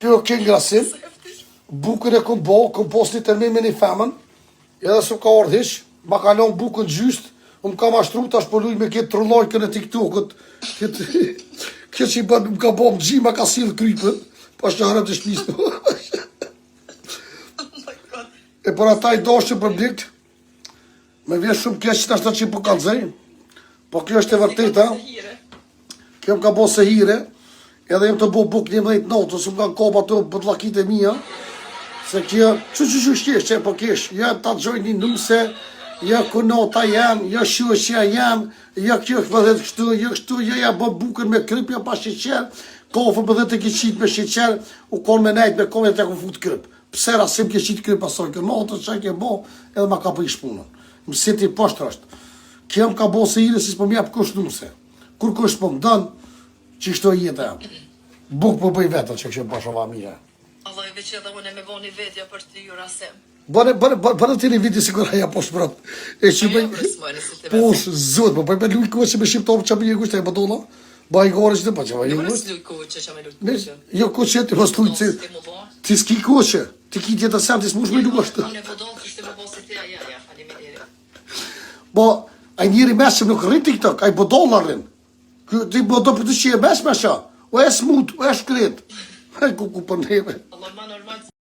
Kjo ke ngrasim, bukën e kom post një termin me një femën, edhe s'u ka ardhë hiq, ma ka lon bukën gjyst, më ka mashtru, tash po luj me këtë trullojkën e TikTokët, kjo që i bën, më ka bo më gjima, ka silë krypën, pa që harëm të shpisë. E për ata i doshë për blikt, me vjen shumë keq që ashtë që i po kalzej, po kjo është e vërteta, kjo më ka bo se hire, edhe jem të bo buk 11 natë, ose më kanë kopa të bëdlakit e mija, se kjo, që shkesh, që e po kesh, ja ta gjoj një nuse, ja kunota jam, ja shueshja jam, ja kjo vëdhet kështu, ja kështu, ja bë bukën me kryp, ja pa sheqer, kofën për dhe të kiqit me sheqer, u kon me nejt me kome dhe të ku fut kryp. Pse rasim kiqit kryp asoj, kjo natën që ke bo, edhe ma ka për i shpunën. Më siti poshtë është. Kjo më ka bo se hire, si s'po mjep kush nuse. Kur kush po më dënë, që kështu e jetë e. Buk për bëj vetën që kështë bashova mire. Allah i veqe dhe une me bo një vetja për të ju rasem. Bërë të një viti si kura ja poshtë brat. E që bëj... Poshtë, zot, po bëj me luj kohë që me shqiptarë që me një gushtë e bëdolla. Bëj gore që të po që me një gushtë. Luj kohë që me luj kohë. Jo kohë që ti mos luj që... Ti s'ki kohë që. Ti ki tjetë sem, ti s'mush me luj ashtë. Unë e bëdollë që shte më bo se tja, ja, faleminderit. Bo, a njëri mes që nuk rrit TikTok, a i bëdolla rrin. Ti bëdo për të që e mes me shë. O e smut, o e shkret. Ku për neve. Allah ma normal